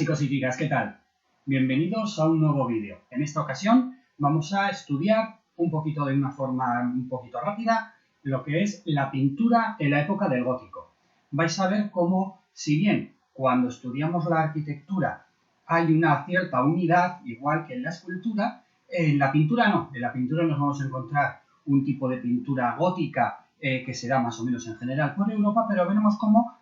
chicos y chicas, ¿qué tal? Bienvenidos a un nuevo vídeo. En esta ocasión vamos a estudiar un poquito de una forma un poquito rápida lo que es la pintura en la época del gótico. Vais a ver cómo, si bien cuando estudiamos la arquitectura hay una cierta unidad, igual que en la escultura, en la pintura no. En la pintura nos vamos a encontrar un tipo de pintura gótica que se da más o menos en general por Europa, pero veremos cómo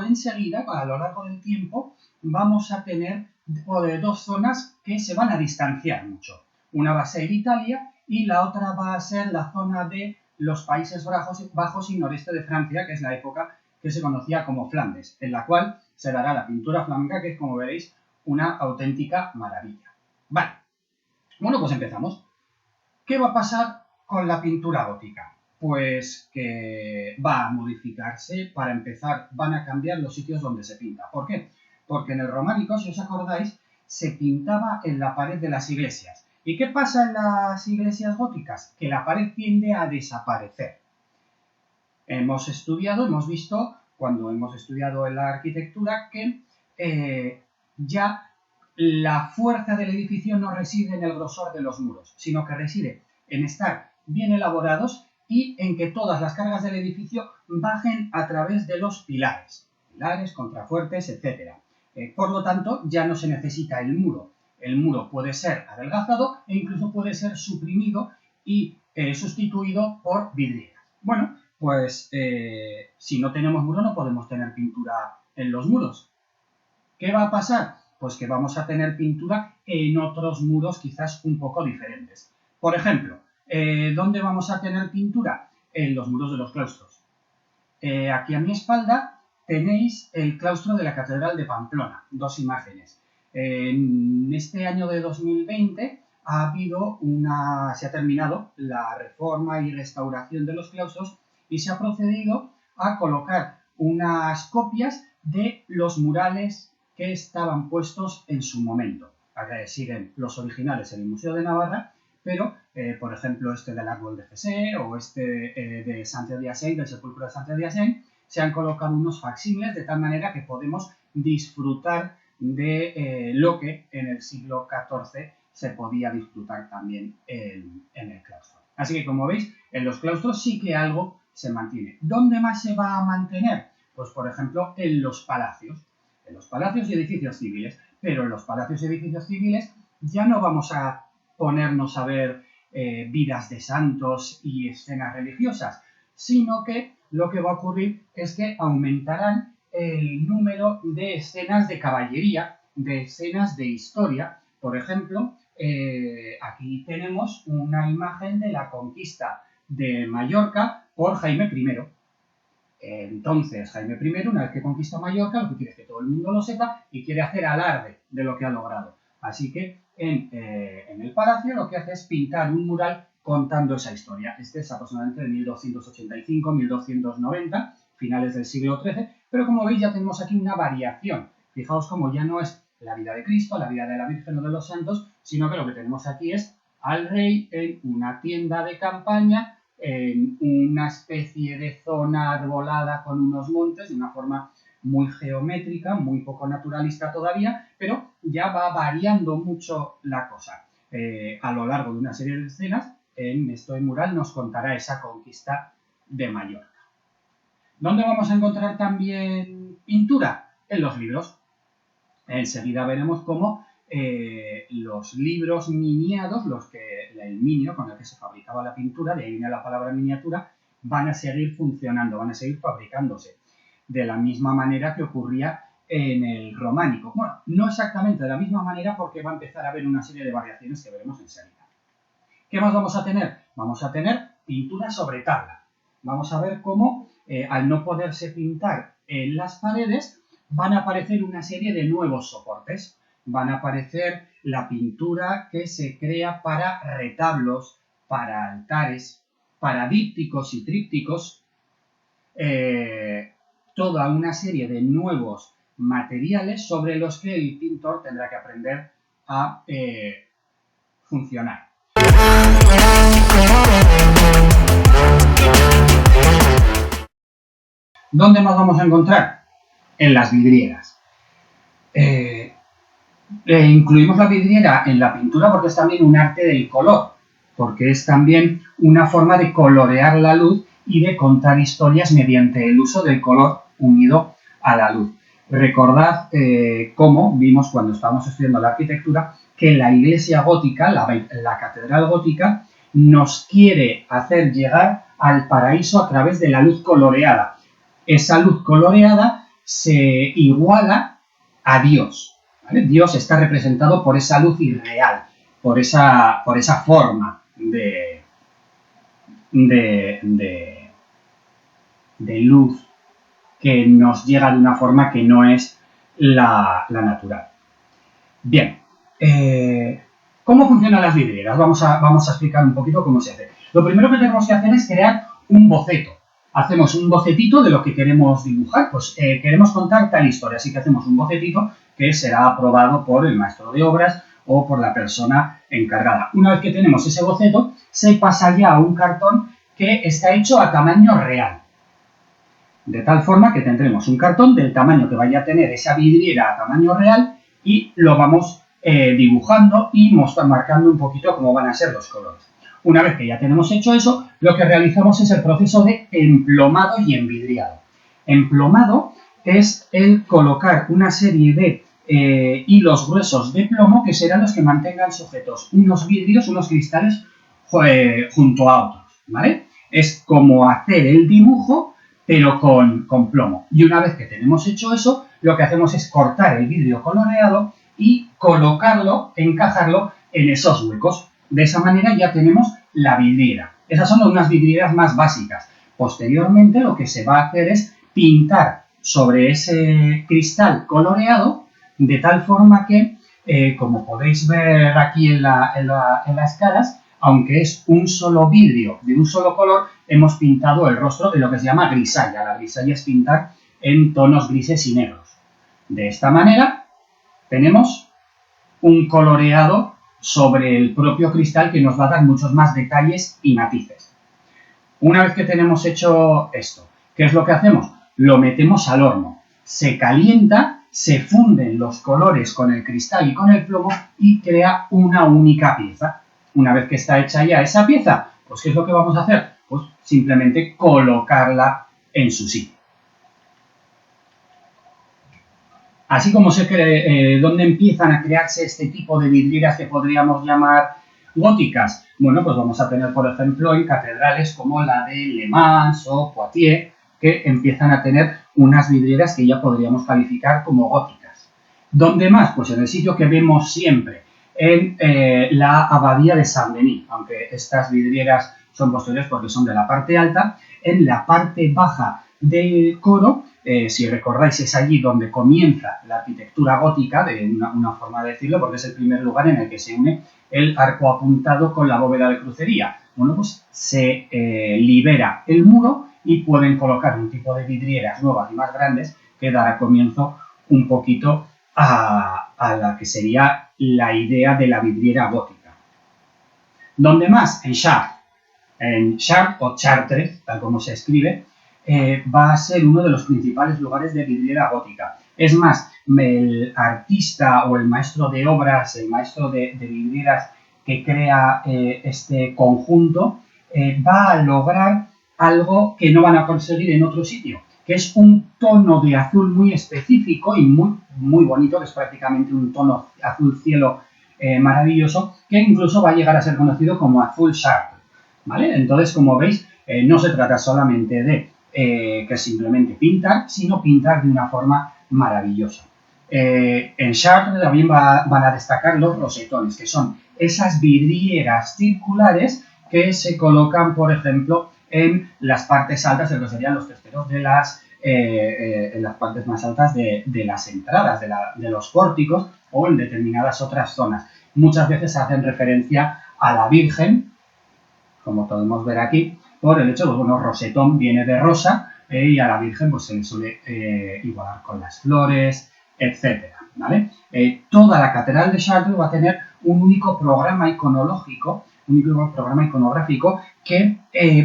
enseguida, a lo largo del tiempo, vamos a tener dos zonas que se van a distanciar mucho. Una va a ser Italia y la otra va a ser la zona de los Países Bajos y noreste de Francia, que es la época que se conocía como Flandes, en la cual se dará la pintura flamenca, que es, como veréis, una auténtica maravilla. Vale, bueno, pues empezamos. ¿Qué va a pasar con la pintura gótica? Pues que va a modificarse. Para empezar, van a cambiar los sitios donde se pinta. ¿Por qué? Porque en el románico, si os acordáis, se pintaba en la pared de las iglesias. ¿Y qué pasa en las iglesias góticas? Que la pared tiende a desaparecer. Hemos visto, cuando hemos estudiado en la arquitectura, que ya la fuerza del edificio no reside en el grosor de los muros, sino que reside en estar bien elaborados y en que todas las cargas del edificio bajen a través de los pilares, contrafuertes, etc. Por lo tanto, ya no se necesita el muro. El muro puede ser adelgazado e incluso puede ser suprimido y sustituido por vidrieras. Bueno, pues si no tenemos muro no podemos tener pintura en los muros. ¿Qué va a pasar? Pues que vamos a tener pintura en otros muros quizás un poco diferentes. Por ejemplo, ¿dónde vamos a tener pintura? En los muros de los claustros. Aquí a mi espalda tenéis el claustro de la Catedral de Pamplona, dos imágenes. En este año de 2020 se ha terminado la reforma y restauración de los claustros y se ha procedido a colocar unas copias de los murales que estaban puestos en su momento. Siguen los originales en el Museo de Navarra, pero, por ejemplo, este del árbol de Jesé o este de Saint-Diacent, del sepulcro de Saint-Diacent, se han colocado unos facsímiles de tal manera que podemos disfrutar de lo que en el siglo XIV se podía disfrutar también en el claustro. Así que, como veis, en los claustros sí que algo se mantiene. ¿Dónde más se va a mantener? Pues, por ejemplo, en los palacios. En los palacios y edificios civiles. Pero en los palacios y edificios civiles ya no vamos a ponernos a ver vidas de santos y escenas religiosas, sino que lo que va a ocurrir es que aumentarán el número de escenas de caballería, de escenas de historia. Por ejemplo, aquí tenemos una imagen de la conquista de Mallorca por Jaime I. Entonces, Jaime I, una vez que conquista Mallorca, lo que quiere es que todo el mundo lo sepa y quiere hacer alarde de lo que ha logrado. Así que en el palacio lo que hace es pintar un mural contando esa historia. Este es aproximadamente de 1285-1290, finales del siglo XIII, pero como veis ya tenemos aquí una variación. Fijaos cómo ya no es la vida de Cristo, la vida de la Virgen o de los santos, sino que lo que tenemos aquí es al rey en una tienda de campaña, en una especie de zona arbolada con unos montes, de una forma muy geométrica, muy poco naturalista todavía, pero ya va variando mucho la cosa. A lo largo de una serie de escenas, en este mural nos contará esa conquista de Mallorca. ¿Dónde vamos a encontrar también pintura? En los libros. Enseguida veremos cómo los libros miniados, el minio con el que se fabricaba la pintura, de ahí viene la palabra miniatura, van a seguir funcionando, van a seguir fabricándose. De la misma manera que ocurría en el románico. Bueno, no exactamente de la misma manera porque va a empezar a haber una serie de variaciones que veremos enseguida. ¿Qué más vamos a tener? Vamos a tener pintura sobre tabla. Vamos a ver cómo, al no poderse pintar en las paredes, van a aparecer una serie de nuevos soportes. Van a aparecer la pintura que se crea para retablos, para altares, para dípticos y trípticos, toda una serie de nuevos materiales sobre los que el pintor tendrá que aprender a funcionar. ¿Dónde nos vamos a encontrar? En las vidrieras. Incluimos la vidriera en la pintura porque es también un arte del color, porque es también una forma de colorear la luz y de contar historias mediante el uso del color unido a la luz. Recordad cómo vimos cuando estábamos estudiando la arquitectura que la iglesia gótica, la catedral gótica, nos quiere hacer llegar al paraíso a través de la luz coloreada. Esa luz coloreada se iguala a Dios. ¿Vale? Dios está representado por esa luz irreal, por esa forma de luz que nos llega de una forma que no es la natural. Bien, ¿cómo funcionan las vidrieras? Vamos a explicar un poquito cómo se hace. Lo primero que tenemos que hacer es crear un boceto. Hacemos un bocetito de lo que queremos dibujar, pues queremos contar tal historia, así que hacemos un bocetito que será aprobado por el maestro de obras o por la persona encargada. Una vez que tenemos ese boceto, se pasa ya a un cartón que está hecho a tamaño real. De tal forma que tendremos un cartón del tamaño que vaya a tener esa vidriera a tamaño real y lo vamos dibujando y marcando un poquito cómo van a ser los colores. Una vez que ya tenemos hecho eso, lo que realizamos es el proceso de emplomado y envidriado. Emplomado es el colocar una serie de hilos gruesos de plomo que serán los que mantengan sujetos unos vidrios, unos cristales junto a otros, ¿vale? Es como hacer el dibujo pero con plomo. Y una vez que tenemos hecho eso, lo que hacemos es cortar el vidrio coloreado y colocarlo, encajarlo en esos huecos. De esa manera ya tenemos la vidriera. Esas son unas vidrieras más básicas. Posteriormente lo que se va a hacer es pintar sobre ese cristal coloreado de tal forma que, como podéis ver aquí en las caras, aunque es un solo vidrio de un solo color, hemos pintado el rostro de lo que se llama grisalla. La grisalla es pintar en tonos grises y negros. De esta manera tenemos un coloreado sobre el propio cristal que nos va a dar muchos más detalles y matices. Una vez que tenemos hecho esto, ¿qué es lo que hacemos? Lo metemos al horno. Se calienta, se funden los colores con el cristal y con el plomo y crea una única pieza. Una vez que está hecha ya esa pieza, pues ¿qué es lo que vamos a hacer? Pues simplemente colocarla en su sitio. Así como se cree, ¿dónde empiezan a crearse este tipo de vidrieras que podríamos llamar góticas? Bueno, pues vamos a tener, por ejemplo, en catedrales como la de Le Mans o Poitiers, que empiezan a tener unas vidrieras que ya podríamos calificar como góticas. ¿Dónde más? Pues en el sitio que vemos siempre, en la abadía de Saint-Denis, aunque estas vidrieras son posteriores porque son de la parte alta. En la parte baja del coro, si recordáis, es allí donde comienza la arquitectura gótica, de una forma de decirlo, porque es el primer lugar en el que se une el arco apuntado con la bóveda de crucería. Bueno, pues se libera el muro y pueden colocar un tipo de vidrieras nuevas y más grandes que dará comienzo un poquito a la que sería la idea de la vidriera gótica. ¿Dónde más? En Chartres. En Chartres o Chartres, tal como se escribe, va a ser uno de los principales lugares de vidriera gótica. Es más, el artista o el maestro de obras, el maestro de vidrieras que crea este conjunto, va a lograr algo que no van a conseguir en otro sitio, que es un tono de azul muy específico y muy bonito, que es prácticamente un tono azul cielo maravilloso, que incluso va a llegar a ser conocido como azul Chartres, ¿vale? Entonces, como veis, no se trata solamente de que simplemente pintar, sino pintar de una forma maravillosa. En Chartres también van a destacar los rosetones, que son esas vidrieras circulares que se colocan, por ejemplo, en las partes altas de lo que serían los testeros de en las partes más altas de las entradas, de los pórticos o en determinadas otras zonas. Muchas veces hacen referencia a la Virgen, como podemos ver aquí, por el hecho de que, bueno, rosetón viene de rosa y a la Virgen pues se le suele igualar con las flores, etcétera, ¿vale? Toda la Catedral de Chartres va a tener un único programa iconológico, un único programa iconográfico que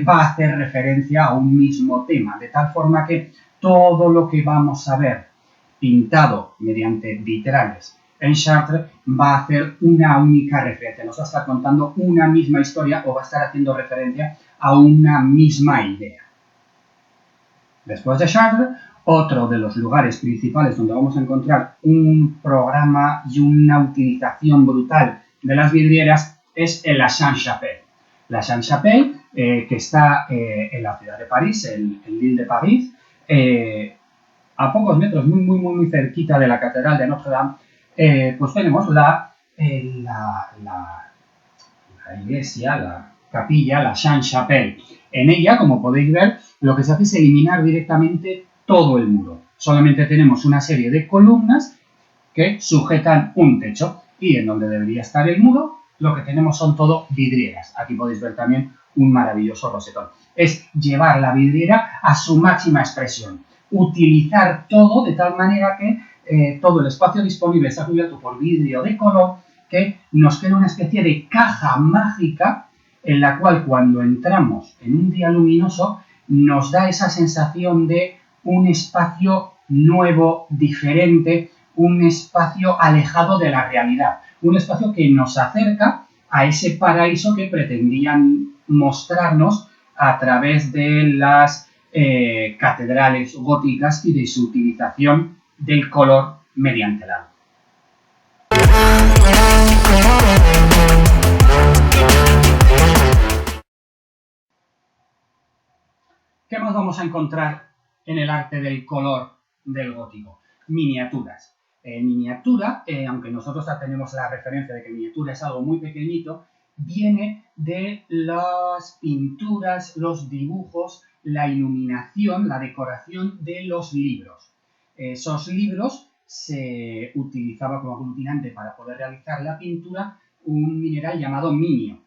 va a hacer referencia a un mismo tema, de tal forma que todo lo que vamos a ver pintado mediante vitrales en Chartres va a hacer una única referencia, nos va a estar contando una misma historia o va a estar haciendo referencia a una misma idea. Después de Chartres, otro de los lugares principales donde vamos a encontrar un programa y una utilización brutal de las vidrieras es en la Sainte-Chapelle. La Sainte-Chapelle, que está en la ciudad de París, en l'Île de París, a pocos metros, muy cerquita de la Catedral de Notre Dame, pues tenemos la iglesia, la capilla, la Sainte-Chapelle. En ella, como podéis ver, lo que se hace es eliminar directamente todo el muro. Solamente tenemos una serie de columnas que sujetan un techo y en donde debería estar el muro, lo que tenemos son todo vidrieras. Aquí podéis ver también un maravilloso rosetón. Es llevar la vidriera a su máxima expresión. Utilizar todo de tal manera que todo el espacio disponible está cubierto por vidrio de color que nos queda una especie de caja mágica en la cual cuando entramos en un día luminoso nos da esa sensación de un espacio nuevo, diferente, un espacio alejado de la realidad, un espacio que nos acerca a ese paraíso que pretendían mostrarnos a través de las catedrales góticas y de su utilización del color mediante la luz. ¿Qué más vamos a encontrar en el arte del color del gótico? Miniaturas. Miniatura, aunque nosotros tenemos la referencia de que miniatura es algo muy pequeñito, viene de las pinturas, los dibujos, la iluminación, la decoración de los libros. Esos libros se utilizaba como aglutinante para poder realizar la pintura un mineral llamado minio.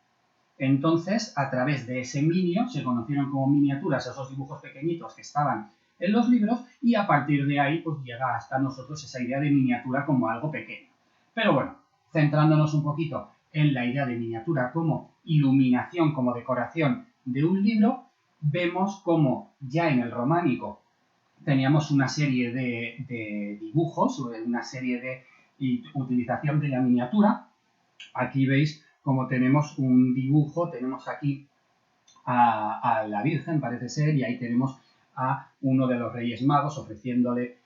Entonces, a través de ese minio, se conocieron como miniaturas esos dibujos pequeñitos que estaban en los libros y a partir de ahí pues llega hasta nosotros esa idea de miniatura como algo pequeño. Pero bueno, centrándonos un poquito en la idea de miniatura como iluminación, como decoración de un libro, vemos como ya en el románico teníamos una serie de dibujos, una serie de utilización de la miniatura. Aquí veis como tenemos un dibujo, tenemos aquí a la Virgen, parece ser, y ahí tenemos a uno de los Reyes Magos ofreciéndole,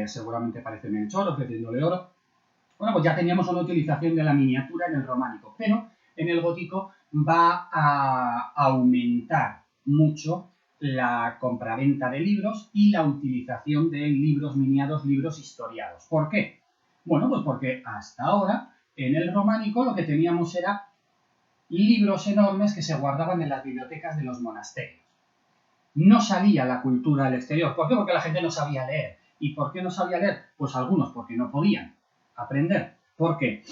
seguramente parece Melchor, ofreciéndole oro. Bueno, pues ya teníamos una utilización de la miniatura en el románico, pero en el gótico va a aumentar mucho la compraventa de libros y la utilización de libros miniados, libros historiados. ¿Por qué? Bueno, pues porque hasta ahora en el románico lo que teníamos era libros enormes que se guardaban en las bibliotecas de los monasterios. No salía la cultura al exterior. ¿Por qué? Porque la gente no sabía leer. ¿Y por qué no sabía leer? Pues algunos porque no podían aprender. Porque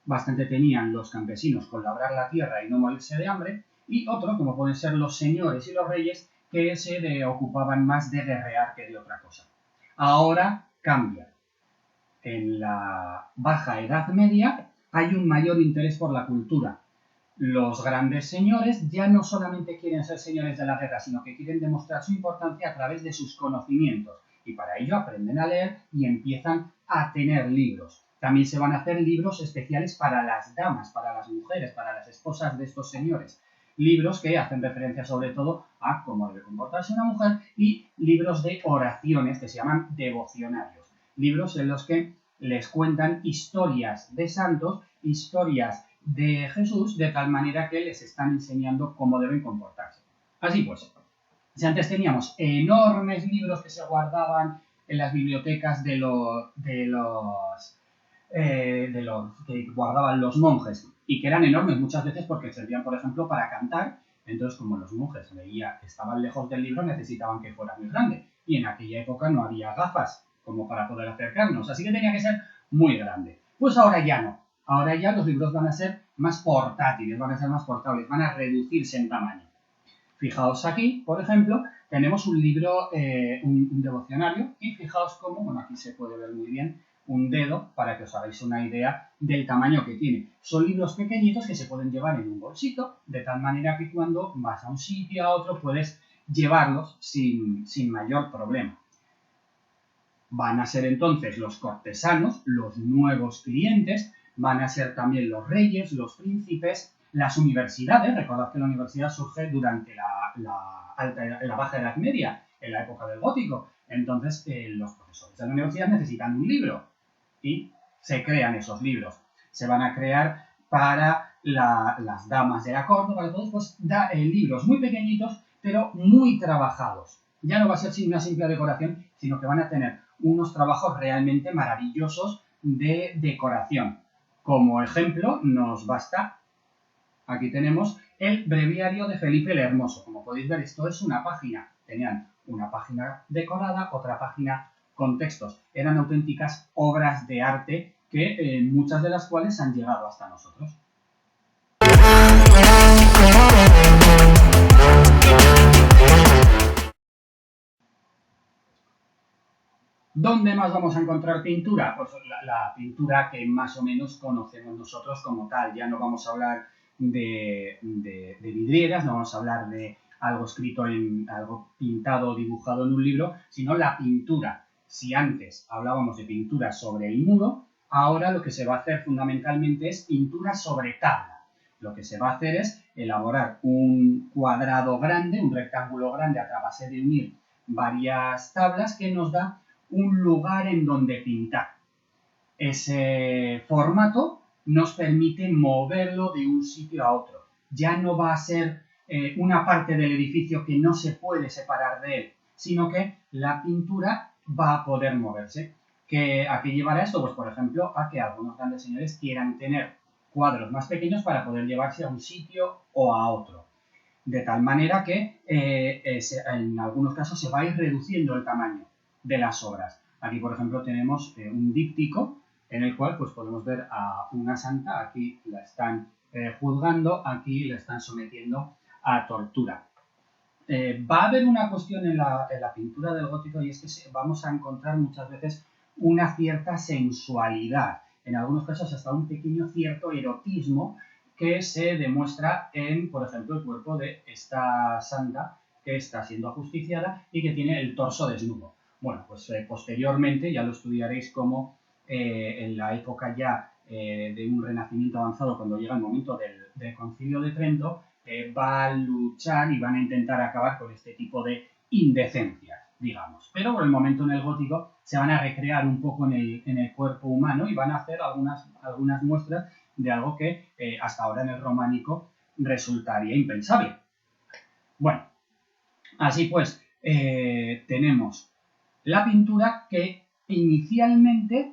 bastante tenían los campesinos con labrar la tierra y no morirse de hambre. Y otros, como pueden ser los señores y los reyes, que se ocupaban más de guerrear que de otra cosa. Ahora cambia. En la Baja Edad Media hay un mayor interés por la cultura. Los grandes señores ya no solamente quieren ser señores de la guerra, sino que quieren demostrar su importancia a través de sus conocimientos. Y para ello aprenden a leer y empiezan a tener libros. También se van a hacer libros especiales para las damas, para las mujeres, para las esposas de estos señores. Libros que hacen referencia sobre todo a cómo debe comportarse una mujer y libros de oraciones que se llaman devocionarios. Libros en los que les cuentan historias de santos, historias de Jesús, de tal manera que les están enseñando cómo deben comportarse. Así pues, si antes teníamos enormes libros que se guardaban en las bibliotecas de los que guardaban los monjes y que eran enormes muchas veces porque servían, por ejemplo, para cantar. Entonces, como los monjes veían que estaban lejos del libro, necesitaban que fuera muy grande. Y en aquella época no había gafas como para poder acercarnos, así que tenía que ser muy grande. Pues ahora ya no. Ahora ya los libros van a ser más portátiles, van a ser más portables, van a reducirse en tamaño. Fijaos aquí, por ejemplo, tenemos un libro, un devocionario, y fijaos cómo, bueno, aquí se puede ver muy bien un dedo para que os hagáis una idea del tamaño que tiene. Son libros pequeñitos que se pueden llevar en un bolsito, de tal manera que cuando vas a un sitio a otro puedes llevarlos sin mayor problema. Van a ser entonces los cortesanos, los nuevos clientes, van a ser también los reyes, los príncipes, las universidades. Recordad que la universidad surge durante la Baja Edad Media, en la época del Gótico. Entonces, los profesores de la universidad necesitan un libro y se crean esos libros. Se van a crear para las damas de la corte, para todos, pues libros muy pequeñitos, pero muy trabajados. Ya no va a ser una simple decoración, sino que van a tener unos trabajos realmente maravillosos de decoración. Como ejemplo, nos basta, aquí tenemos el breviario de Felipe el Hermoso. Como podéis ver, esto es una página. Tenían una página decorada, otra página con textos. Eran auténticas obras de arte que muchas de las cuales han llegado hasta nosotros. ¿Dónde más vamos a encontrar pintura? Pues la pintura que más o menos conocemos nosotros como tal. Ya no vamos a hablar de vidrieras, no vamos a hablar de algo escrito algo pintado o dibujado en un libro, sino la pintura. Si antes hablábamos de pintura sobre el muro, ahora lo que se va a hacer fundamentalmente es pintura sobre tabla. Lo que se va a hacer es elaborar un cuadrado grande, un rectángulo grande a base de unir varias tablas que nos da un lugar en donde pintar. Ese formato nos permite moverlo de un sitio a otro. Ya no va a ser una parte del edificio que no se puede separar de él, sino que la pintura va a poder moverse. ¿A qué llevará esto? Pues, por ejemplo, a que algunos grandes señores quieran tener cuadros más pequeños para poder llevarse a un sitio o a otro. De tal manera que en algunos casos se va a ir reduciendo el tamaño de las obras. Aquí, por ejemplo, tenemos un díptico en el cual pues, podemos ver a una santa, aquí la están juzgando, aquí la están sometiendo a tortura. Va a haber una cuestión en la pintura del gótico y es que vamos a encontrar muchas veces una cierta sensualidad, en algunos casos hasta un pequeño cierto erotismo que se demuestra en, por ejemplo, el cuerpo de esta santa que está siendo ajusticiada y que tiene el torso desnudo. Bueno, pues posteriormente ya lo estudiaréis como en la época ya de un renacimiento avanzado, cuando llega el momento del Concilio de Trento, va a luchar y van a intentar acabar con este tipo de indecencias, digamos. Pero por el momento en el gótico se van a recrear un poco en el cuerpo humano y van a hacer algunas muestras de algo que hasta ahora en el románico resultaría impensable. Bueno, así pues, tenemos la pintura que inicialmente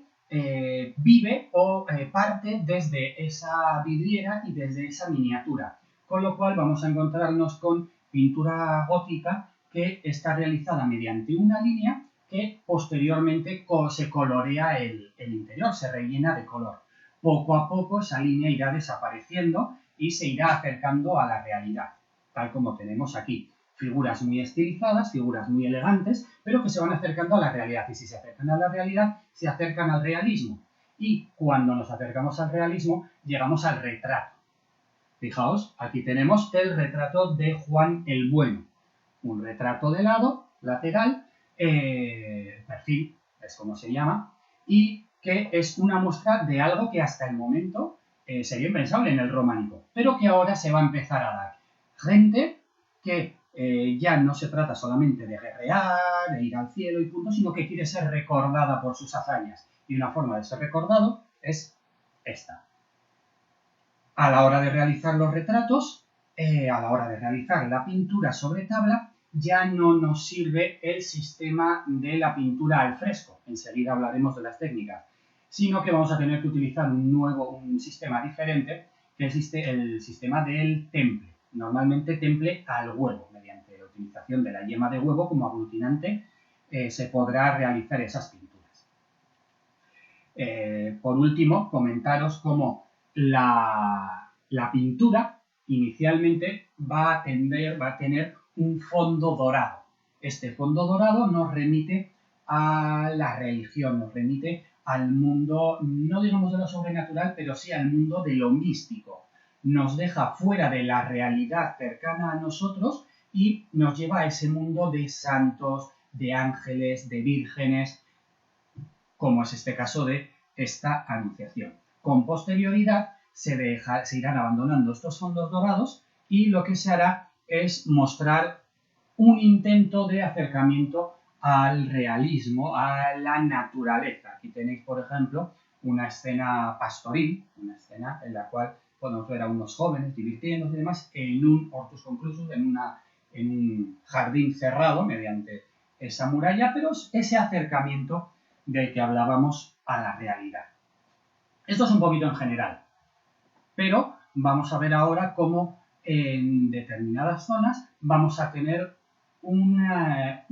vive o parte desde esa vidriera y desde esa miniatura, con lo cual vamos a encontrarnos con pintura gótica que está realizada mediante una línea que posteriormente se colorea el interior, se rellena de color. Poco a poco esa línea irá desapareciendo y se irá acercando a la realidad, tal como tenemos aquí. Figuras muy estilizadas, figuras muy elegantes, pero que se van acercando a la realidad. Y si se acercan a la realidad, se acercan al realismo. Y cuando nos acercamos al realismo, llegamos al retrato. Fijaos, aquí tenemos el retrato de Juan el Bueno. Un retrato de lado, lateral, perfil, es como se llama, y que es una muestra de algo que hasta el momento sería impensable en el románico, pero que ahora se va a empezar a dar. Gente que ya no se trata solamente de guerrear, de ir al cielo y punto, sino que quiere ser recordada por sus hazañas. Y una forma de ser recordado es esta. A la hora de realizar los retratos, a la hora de realizar la pintura sobre tabla, ya no nos sirve el sistema de la pintura al fresco. Enseguida hablaremos de las técnicas. Sino que vamos a tener que utilizar un sistema diferente, que es el sistema del temple. Normalmente temple al huevo. Mediante la utilización de la yema de huevo como aglutinante se podrá realizar esas pinturas. Por último, comentaros cómo la pintura inicialmente va a tener un fondo dorado. Este fondo dorado nos remite a la religión, nos remite al mundo, no digamos de lo sobrenatural, pero sí al mundo de lo místico. Nos deja fuera de la realidad cercana a nosotros y nos lleva a ese mundo de santos, de ángeles, de vírgenes. como es este caso de esta anunciación. Con posterioridad se irán abandonando estos fondos dorados y lo que se hará es mostrar un intento de acercamiento al realismo, a la naturaleza. Aquí tenéis, por ejemplo, una escena pastoril, una escena en la cual podemos ver a unos jóvenes divirtiéndose y demás en un hortus conclusus, en un jardín cerrado mediante esa muralla, pero es ese acercamiento del que hablábamos a la realidad. Esto es un poquito en general, pero vamos a ver ahora cómo en determinadas zonas vamos a tener una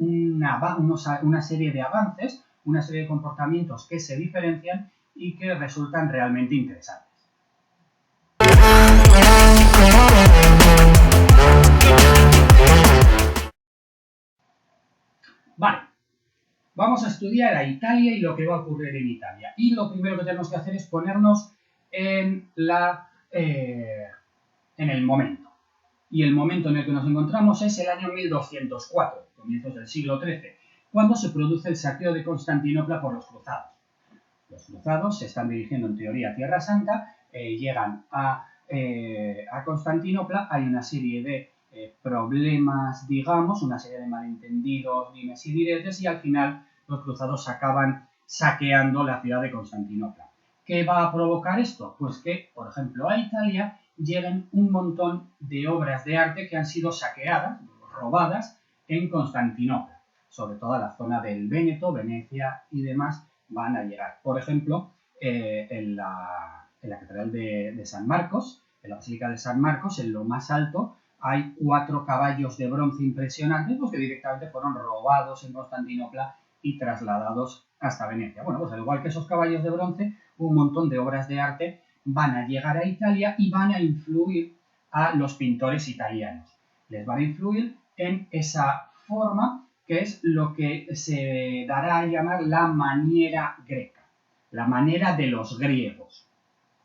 serie de avances, una serie de comportamientos que se diferencian y que resultan realmente interesantes. Vale, vamos a estudiar a Italia y lo que va a ocurrir en Italia. Y lo primero que tenemos que hacer es ponernos en el momento. Y el momento en el que nos encontramos es el año 1204, comienzos del siglo XIII, cuando se produce el saqueo de Constantinopla por los cruzados. Los cruzados se están dirigiendo en teoría a Tierra Santa, llegan a Constantinopla, hay una serie de problemas, digamos, una serie de malentendidos, dimes y diretes, y al final los cruzados acaban saqueando la ciudad de Constantinopla. ¿Qué va a provocar esto? Pues que, por ejemplo, a Italia lleguen un montón de obras de arte que han sido saqueadas, robadas, en Constantinopla. Sobre todo la zona del Véneto, Venecia y demás van a llegar. Por ejemplo, en la catedral de San Marcos, en la Basílica de San Marcos, en lo más alto, hay 4 caballos de bronce impresionantes, pues que directamente fueron robados en Constantinopla y trasladados hasta Venecia. Bueno, pues al igual que esos caballos de bronce, un montón de obras de arte van a llegar a Italia y van a influir a los pintores italianos. Les van a influir en esa forma que es lo que se dará a llamar la maniera greca, la manera de los griegos.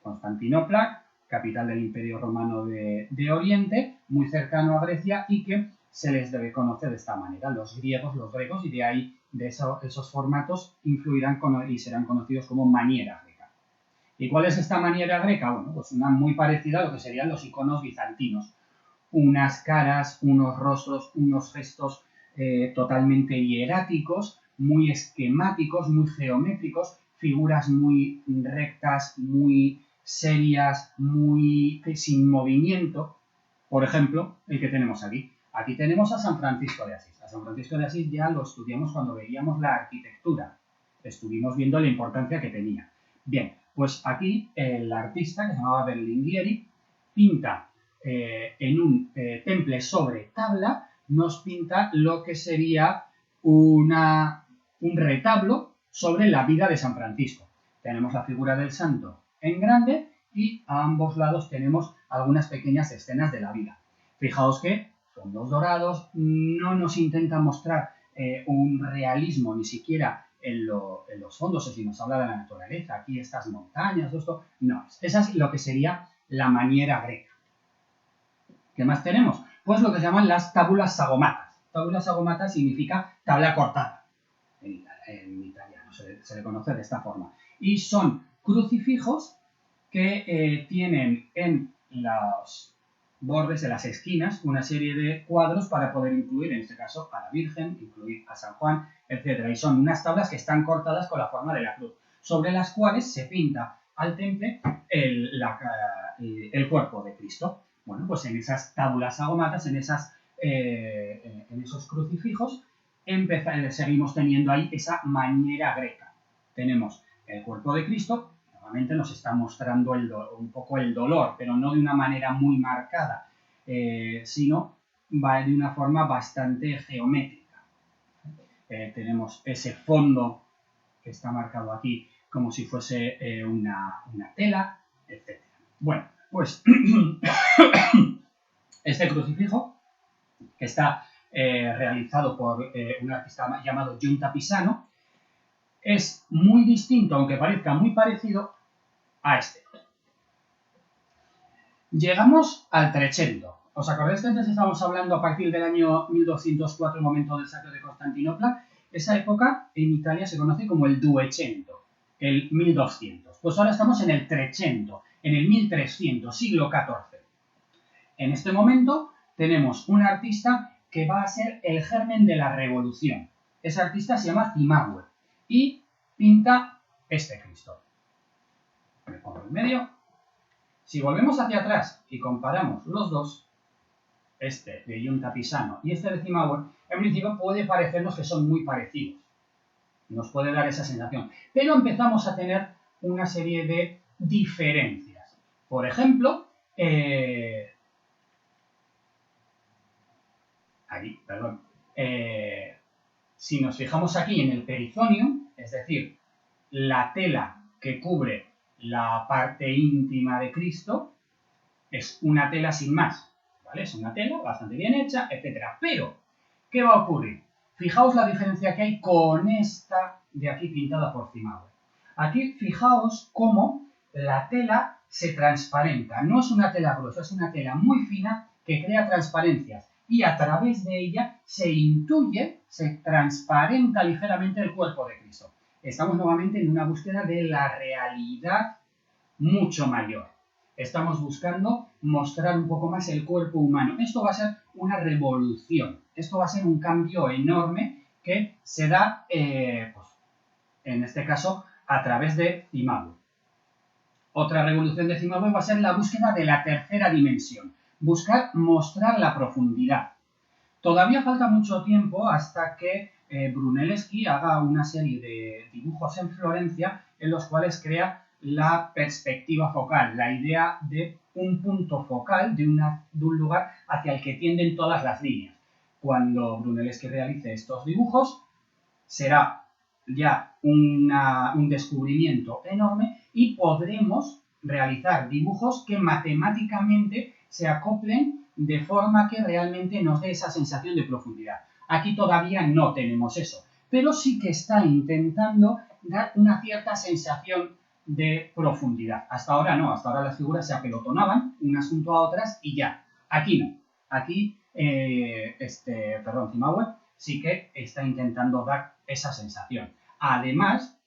Constantinopla, capital del Imperio Romano de Oriente, muy cercano a Grecia y que se les debe conocer de esta manera, los griegos, los grecos, y de ahí, de esos formatos, influirán y serán conocidos como maniera greca. ¿Y cuál es esta maniera greca? Bueno, pues una muy parecida a lo que serían los iconos bizantinos. Unas caras, unos rostros, unos gestos totalmente hieráticos, muy esquemáticos, muy geométricos, figuras muy rectas, muy serias, muy sin movimiento. Por ejemplo, el que tenemos aquí. Aquí tenemos a San Francisco de Asís. A San Francisco de Asís ya lo estudiamos cuando veíamos la arquitectura. Estuvimos viendo la importancia que tenía. Bien, pues aquí el artista, que se llamaba Berlinghieri, pinta en un temple sobre tabla, nos pinta lo que sería un retablo sobre la vida de San Francisco. Tenemos la figura del santo en grande y a ambos lados tenemos algunas pequeñas escenas de la vida. Fijaos que fondos dorados, no nos intenta mostrar un realismo ni siquiera en los fondos, si nos habla de la naturaleza, aquí estas montañas, esto, no, esa es lo que sería la maniera greca. ¿Qué más tenemos? Pues lo que se llaman las tábulas sagomatas. Tábulas sagomatas significa tabla cortada en italiano, se le conoce de esta forma. Y son crucifijos que tienen en los bordes de las esquinas una serie de cuadros para poder incluir, en este caso, a la Virgen, incluir a San Juan, etc. Y son unas tablas que están cortadas con la forma de la cruz, sobre las cuales se pinta al temple el cuerpo de Cristo. Bueno, pues en esas tábulas sagomatas, en esos crucifijos, seguimos teniendo ahí esa maniera greca. Tenemos el cuerpo de Cristo, normalmente nos está mostrando un poco el dolor, pero no de una manera muy marcada, sino va de una forma bastante geométrica. Tenemos ese fondo que está marcado aquí como si fuese una tela, etc. Bueno, pues este crucifijo, que está realizado por un artista llamado Giunta Pisano, es muy distinto, aunque parezca muy parecido, a este. Llegamos al Trecento. ¿Os acordáis que antes estábamos hablando a partir del año 1204, el momento del saqueo de Constantinopla? Esa época en Italia se conoce como el Duecento, el 1200. Pues ahora estamos en el Trecento, en el 1300, siglo XIV. En este momento tenemos un artista que va a ser el germen de la revolución. Ese artista se llama Cimabue y pinta este Cristo. Me pongo en medio. Si volvemos hacia atrás y comparamos los dos, este de Giunta Pisano y este de Cimabue, en principio puede parecernos que son muy parecidos. Nos puede dar esa sensación. Pero empezamos a tener una serie de diferencias. Por ejemplo, si nos fijamos aquí en el perizonium, es decir, la tela que cubre la parte íntima de Cristo, es una tela sin más, ¿vale? Es una tela bastante bien hecha, etcétera. Pero, ¿qué va a ocurrir? Fijaos la diferencia que hay con esta de aquí pintada por Cimabue. Aquí fijaos cómo la tela se transparenta. No es una tela gruesa, es una tela muy fina que crea transparencias. Y a través de ella se intuye, se transparenta ligeramente el cuerpo de Cristo. Estamos nuevamente en una búsqueda de la realidad mucho mayor. Estamos buscando mostrar un poco más el cuerpo humano. Esto va a ser una revolución. Esto va a ser un cambio enorme que se da, pues, en este caso, a través de Cimabue. Otra revolución de Cimabue va a ser la búsqueda de la tercera dimensión. Buscar mostrar la profundidad. Todavía falta mucho tiempo hasta que Brunelleschi haga una serie de dibujos en Florencia en los cuales crea la perspectiva focal, la idea de un punto focal de un lugar hacia el que tienden todas las líneas. Cuando Brunelleschi realice estos dibujos, será ya un descubrimiento enorme y podremos realizar dibujos que matemáticamente se acoplen de forma que realmente nos dé esa sensación de profundidad. Aquí todavía no tenemos eso, pero sí que está intentando dar una cierta sensación de profundidad. Hasta ahora no, hasta ahora las figuras se apelotonaban unas junto a otras y ya. Aquí no. Aquí, Cimabue sí que está intentando dar esa sensación. Además,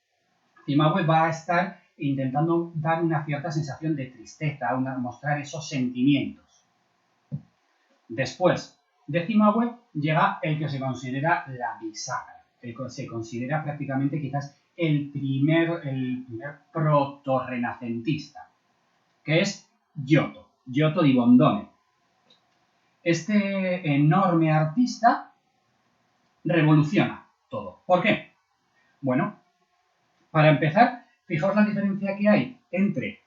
Cimabue va a estar intentando dar una cierta sensación de tristeza, mostrar esos sentimientos. Después de Cimabue llega el que se considera la bisagra, el que se considera prácticamente quizás el primer proto-renacentista, que es Giotto di Bondone. Este enorme artista revoluciona todo. ¿Por qué? Bueno, para empezar, fijaos la diferencia que hay entre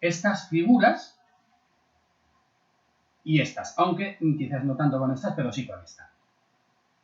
estas figuras y estas, aunque quizás no tanto con estas, pero sí con esta.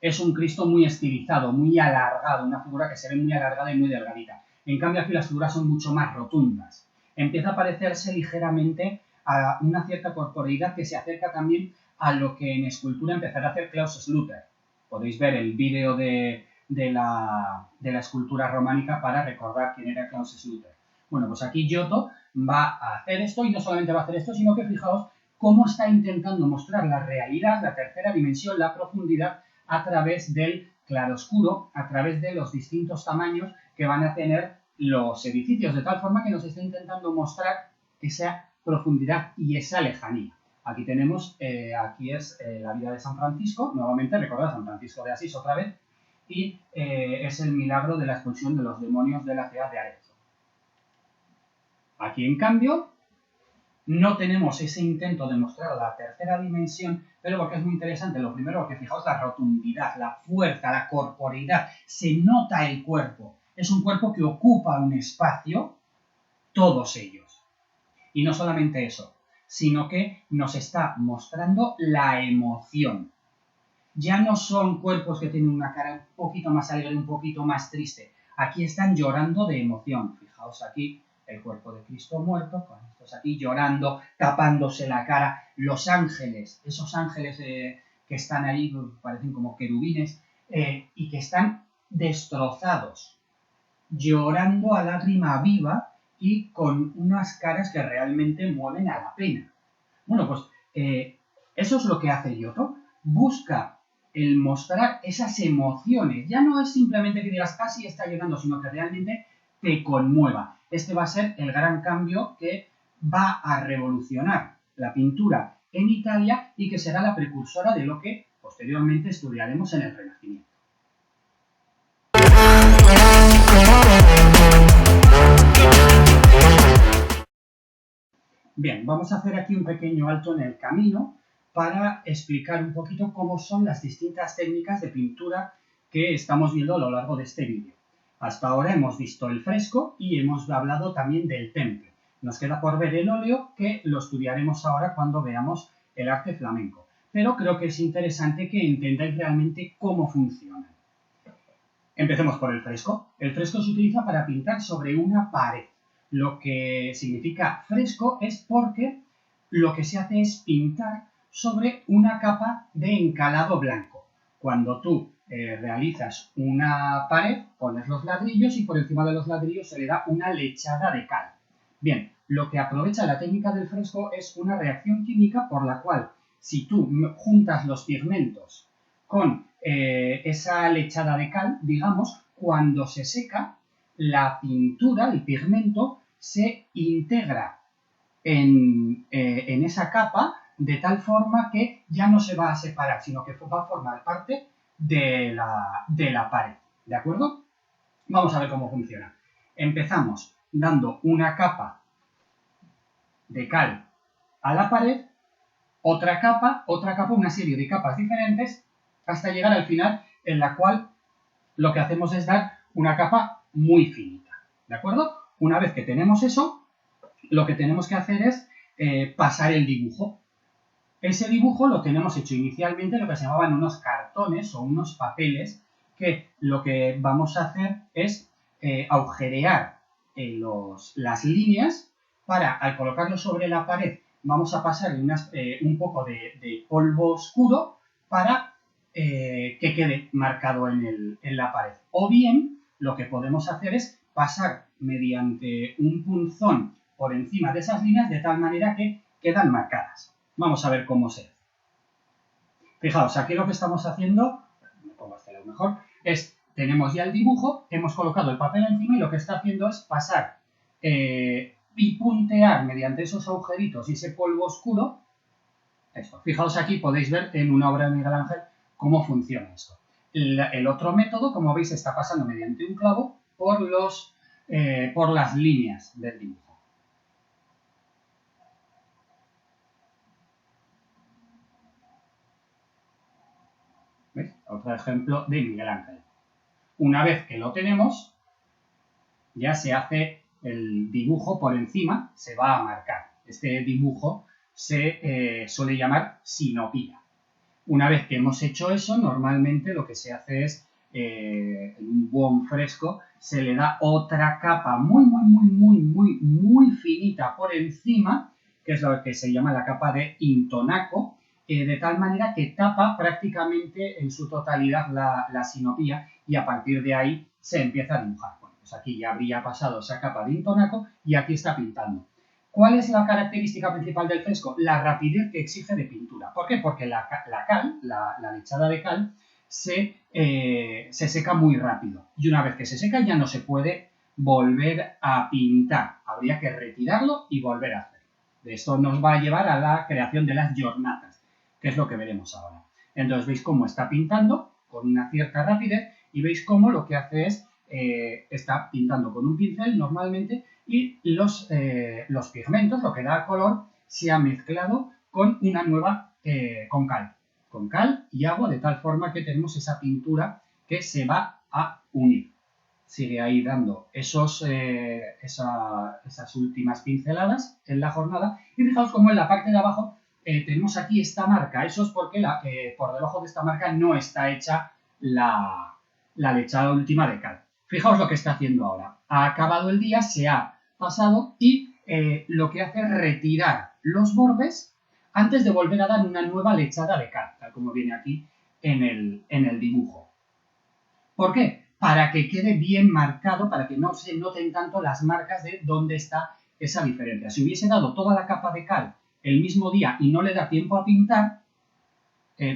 Es un Cristo muy estilizado, muy alargado, una figura que se ve muy alargada y muy delgadita. En cambio aquí las figuras son mucho más rotundas. Empieza a parecerse ligeramente a una cierta corporeidad que se acerca también a lo que en escultura empezará a hacer Klaus Schluter. Podéis ver el vídeo de la escultura románica para recordar quién era Klaus Schluter. Bueno, pues aquí Giotto va a hacer esto y no solamente va a hacer esto, sino que fijaos cómo está intentando mostrar la realidad, la tercera dimensión, la profundidad a través del claroscuro, a través de los distintos tamaños que van a tener los edificios, de tal forma que nos está intentando mostrar esa profundidad y esa lejanía. Aquí tenemos, aquí es la vida de San Francisco, nuevamente recordad San Francisco de Asís otra vez, y es el milagro de la expulsión de los demonios de la ciudad de Arezzo. Aquí, en cambio, no tenemos ese intento de mostrar la tercera dimensión, pero porque es muy interesante, lo primero, porque fijaos la rotundidad, la fuerza, la corporeidad, se nota el cuerpo. Es un cuerpo que ocupa un espacio, todos ellos. Y no solamente eso, sino que nos está mostrando la emoción. Ya no son cuerpos que tienen una cara un poquito más alegre, un poquito más triste. Aquí están llorando de emoción. Fijaos aquí el cuerpo de Cristo muerto, con estos aquí llorando, tapándose la cara. Los ángeles, esos ángeles que están ahí, parecen como querubines, y que están destrozados, llorando a lágrima viva y con unas caras que realmente mueven a la pena. Bueno, pues eso es lo que hace Giotto. Busca el mostrar esas emociones. Ya no es simplemente que digas, ah, sí, está llegando, sino que realmente te conmueva. Este va a ser el gran cambio que va a revolucionar la pintura en Italia y que será la precursora de lo que posteriormente estudiaremos en el Renacimiento. Bien, vamos a hacer aquí un pequeño alto en el camino para explicar un poquito cómo son las distintas técnicas de pintura que estamos viendo a lo largo de este vídeo. Hasta ahora hemos visto el fresco y hemos hablado también del temple. Nos queda por ver el óleo, que lo estudiaremos ahora cuando veamos el arte flamenco. Pero creo que es interesante que entendáis realmente cómo funcionan. Empecemos por el fresco. El fresco se utiliza para pintar sobre una pared. Lo que significa fresco es porque lo que se hace es pintar sobre una capa de encalado blanco. Cuando tú realizas una pared, pones los ladrillos y por encima de los ladrillos se le da una lechada de cal. Bien, lo que aprovecha la técnica del fresco es una reacción química por la cual, si tú juntas los pigmentos con esa lechada de cal, digamos, cuando se seca, la pintura, el pigmento, se integra en esa capa de tal forma que ya no se va a separar, sino que va a formar parte de la pared. ¿De acuerdo? Vamos a ver cómo funciona. Empezamos dando una capa de cal a la pared, otra capa, una serie de capas diferentes, hasta llegar al final en la cual lo que hacemos es dar una capa muy finita. ¿De acuerdo? Una vez que tenemos eso, lo que tenemos que hacer es pasar el dibujo. Ese dibujo lo tenemos hecho inicialmente lo que se llamaban unos cartones o unos papeles, que lo que vamos a hacer es agujerear las líneas para, al colocarlo sobre la pared, vamos a pasar un poco de polvo oscuro para que quede marcado en la pared. O bien, lo que podemos hacer es pasar mediante un punzón por encima de esas líneas de tal manera que quedan marcadas. Vamos a ver cómo se hace. Fijaos, aquí lo que estamos haciendo, me pongo este lado mejor, es, tenemos ya el dibujo, hemos colocado el papel encima y lo que está haciendo es pasar y puntear mediante esos agujeritos y ese polvo oscuro esto. Fijaos aquí, podéis ver en una obra de Miguel Ángel cómo funciona esto. El otro método, como veis, está pasando mediante un clavo por las líneas del dibujo. ¿Veis? Otro ejemplo de Miguel Ángel. Una vez que lo tenemos, ya se hace el dibujo por encima, se va a marcar. Este dibujo se suele llamar sinopía. Una vez que hemos hecho eso, normalmente lo que se hace es, en un buen fresco, se le da otra capa muy finita por encima, que es lo que se llama la capa de intonaco, de tal manera que tapa prácticamente en su totalidad la sinopía y a partir de ahí se empieza a dibujar. Bueno, pues aquí ya habría pasado esa capa de intonaco y aquí está pintando. ¿Cuál es la característica principal del fresco? La rapidez que exige de pintura. ¿Por qué? Porque la lechada de cal, se seca muy rápido. Y una vez que se seca ya no se puede volver a pintar. Habría que retirarlo y volver a hacerlo. Esto nos va a llevar a la creación de las giornatas, que es lo que veremos ahora. Entonces veis cómo está pintando con una cierta rapidez y veis cómo lo que hace es, está pintando con un pincel normalmente y los pigmentos, lo que da color, se ha mezclado con una nueva, con cal y agua, de tal forma que tenemos esa pintura que se va a unir. Sigue ahí dando esas últimas pinceladas en la jornada y fijaos cómo en la parte de abajo tenemos aquí esta marca. Eso es porque por debajo de esta marca no está hecha la lechada última de cal. Fijaos lo que está haciendo ahora. Ha acabado el día, se ha pasado y lo que hace es retirar los bordes antes de volver a dar una nueva lechada de cal, tal como viene aquí en el dibujo. ¿Por qué? Para que quede bien marcado, para que no se noten tanto las marcas de dónde está esa diferencia. Si hubiese dado toda la capa de cal el mismo día y no le da tiempo a pintar,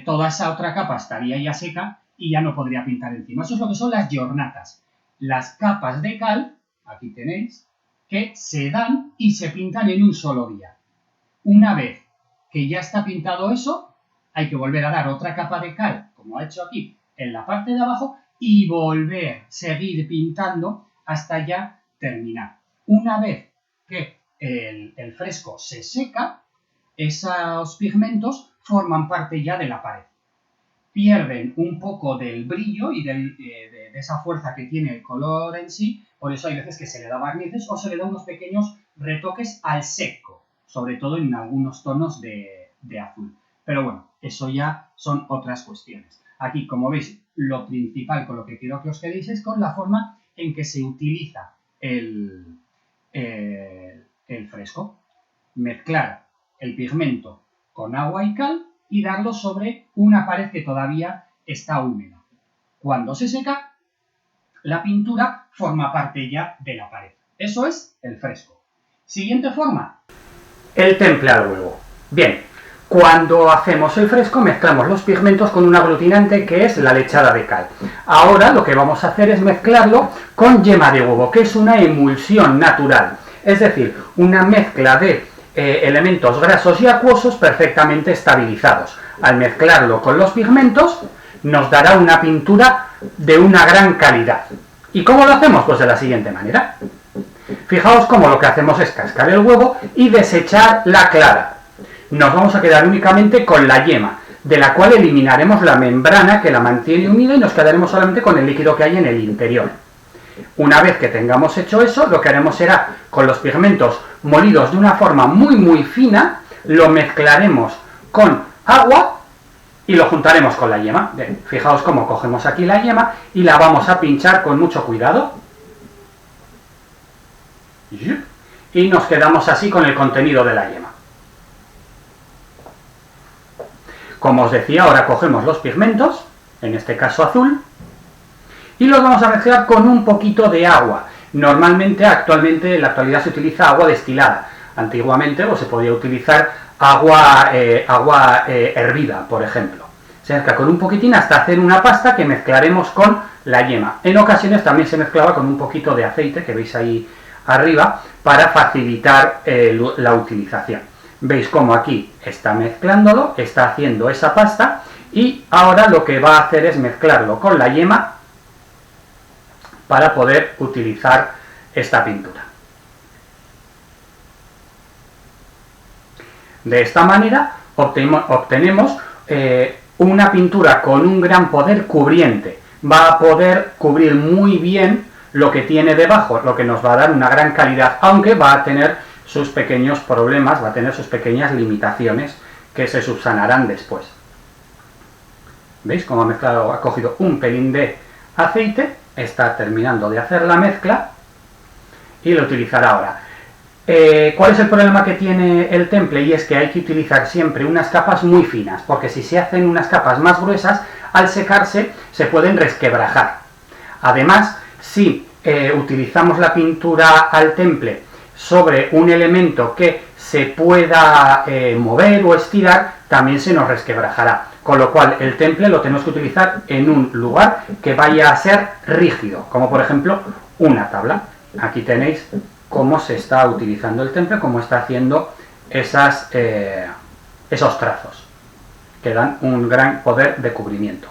toda esa otra capa estaría ya seca y ya no podría pintar encima. Eso es lo que son las giornatas. Las capas de cal, aquí tenéis, que se dan y se pintan en un solo día. Una vez que ya está pintado eso, hay que volver a dar otra capa de cal, como ha hecho aquí, en la parte de abajo, y seguir pintando hasta ya terminar. Una vez que el fresco se seca, esos pigmentos forman parte ya de la pared. Pierden un poco del brillo y de esa fuerza que tiene el color en sí, por eso hay veces que se le da barnices o se le da unos pequeños retoques al seco, sobre todo en algunos tonos de azul. Pero bueno, eso ya son otras cuestiones. Aquí, como veis, lo principal con lo que quiero que os quedéis es con la forma en que se utiliza el fresco. Mezclar el pigmento con agua y cal y darlo sobre una pared que todavía está húmeda. Cuando se seca, la pintura forma parte ya de la pared. Eso es el fresco. Siguiente forma. El temple al huevo. Bien, cuando hacemos el fresco mezclamos los pigmentos con un aglutinante que es la lechada de cal. Ahora lo que vamos a hacer es mezclarlo con yema de huevo, que es una emulsión natural. Es decir, una mezcla de elementos grasos y acuosos perfectamente estabilizados. Al mezclarlo con los pigmentos nos dará una pintura de una gran calidad. ¿Y cómo lo hacemos? Pues de la siguiente manera. Fijaos cómo lo que hacemos es cascar el huevo y desechar la clara. Nos vamos a quedar únicamente con la yema, de la cual eliminaremos la membrana que la mantiene unida y nos quedaremos solamente con el líquido que hay en el interior. Una vez que tengamos hecho eso, lo que haremos será, con los pigmentos molidos de una forma muy fina, lo mezclaremos con agua y lo juntaremos con la yema. Bien, fijaos cómo cogemos aquí la yema y la vamos a pinchar con mucho cuidado. Y nos quedamos así con el contenido de la yema. Como os decía, ahora cogemos los pigmentos, en este caso azul, y los vamos a mezclar con un poquito de agua. Normalmente, actualmente, en la actualidad se utiliza agua destilada. Antiguamente se podía utilizar agua hervida, por ejemplo. Se mezcla con un poquitín hasta hacer una pasta que mezclaremos con la yema. En ocasiones también se mezclaba con un poquito de aceite, que veis ahí arriba, para facilitar la utilización. Veis cómo aquí está mezclándolo, está haciendo esa pasta, y ahora lo que va a hacer es mezclarlo con la yema para poder utilizar esta pintura. De esta manera obtenemos una pintura con un gran poder cubriente. Va a poder cubrir muy bien lo que tiene debajo, lo que nos va a dar una gran calidad, aunque va a tener sus pequeños problemas, va a tener sus pequeñas limitaciones que se subsanarán después. ¿Veis cómo ha cogido un pelín de aceite? Está terminando de hacer la mezcla y lo utilizará ahora. ¿Cuál es el problema que tiene el temple? Y es que hay que utilizar siempre unas capas muy finas, porque si se hacen unas capas más gruesas, al secarse se pueden resquebrajar. Además, si utilizamos la pintura al temple sobre un elemento que se pueda mover o estirar, también se nos resquebrajará. Con lo cual, el temple lo tenemos que utilizar en un lugar que vaya a ser rígido, como por ejemplo una tabla. Aquí tenéis cómo se está utilizando el temple, cómo está haciendo esos trazos, que dan un gran poder de cubrimiento.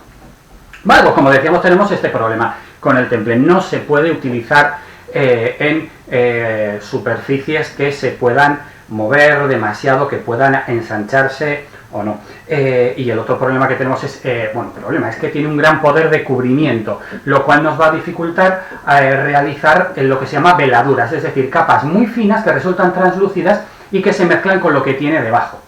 Vale, pues como decíamos, tenemos este problema con el temple. No se puede utilizar en superficies que se puedan mover demasiado, que puedan ensancharse o no. Y el otro problema que tenemos es, es que tiene un gran poder de cubrimiento, lo cual nos va a dificultar realizar lo que se llama veladuras, es decir, capas muy finas que resultan translúcidas y que se mezclan con lo que tiene debajo.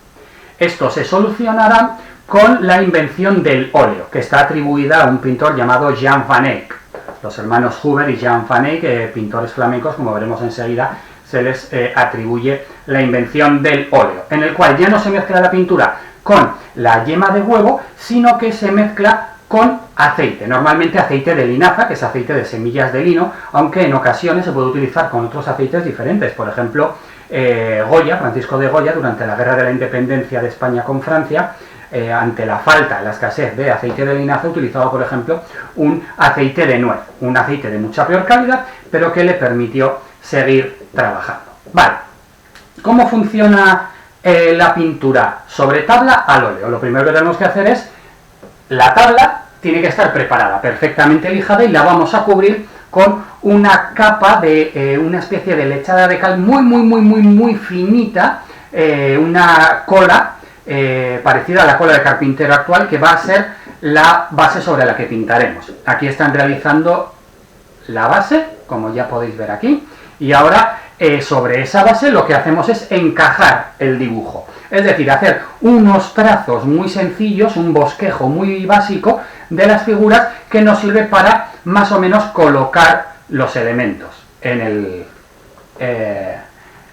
Esto se solucionará con la invención del óleo, que está atribuida a un pintor llamado Jan van Eyck. Los hermanos Huber y Jan van Eyck, pintores flamencos, como veremos enseguida, se les atribuye la invención del óleo, en el cual ya no se mezcla la pintura con la yema de huevo, sino que se mezcla con aceite, normalmente aceite de linaza, que es aceite de semillas de lino, aunque en ocasiones se puede utilizar con otros aceites diferentes. Por ejemplo, Goya, Francisco de Goya, durante la Guerra de la Independencia de España con Francia, ante la falta, la escasez de aceite de linaza, utilizaba, por ejemplo, un aceite de nuez, un aceite de mucha peor calidad, pero que le permitió seguir trabajando. Vale, ¿cómo funciona la pintura sobre tabla al óleo? Lo primero que tenemos que hacer es, la tabla tiene que estar preparada, perfectamente lijada, y la vamos a cubrir con una capa de una especie de lechada de cal muy finita, una cola parecida a la cola de carpintero actual, que va a ser la base sobre la que pintaremos. Aquí están realizando la base, como ya podéis ver aquí, y ahora sobre esa base lo que hacemos es encajar el dibujo, es decir, hacer unos trazos muy sencillos, un bosquejo muy básico de las figuras que nos sirve para más o menos colocar los elementos en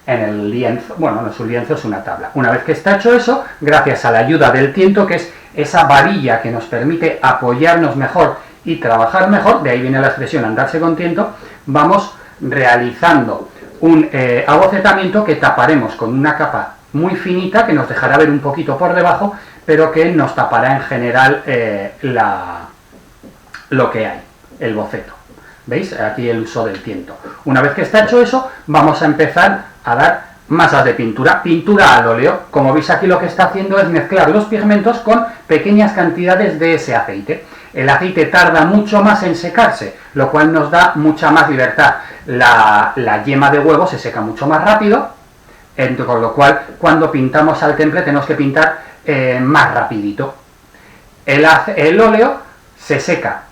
el lienzo. Bueno, no es un lienzo, es una tabla. Una vez que está hecho eso, gracias a la ayuda del tiento, que es esa varilla que nos permite apoyarnos mejor y trabajar mejor, de ahí viene la expresión andarse con tiento, vamos realizando un abocetamiento que taparemos con una capa muy finita que nos dejará ver un poquito por debajo, pero que nos tapará en general lo que hay, el boceto. ¿Veis? Aquí el uso del tiento. Una vez que está hecho eso, vamos a empezar a dar masas de pintura. Pintura al óleo. Como veis aquí, lo que está haciendo es mezclar los pigmentos con pequeñas cantidades de ese aceite. El aceite tarda mucho más en secarse, lo cual nos da mucha más libertad. La yema de huevo se seca mucho más rápido, con lo cual cuando pintamos al temple tenemos que pintar más rapidito. El óleo se seca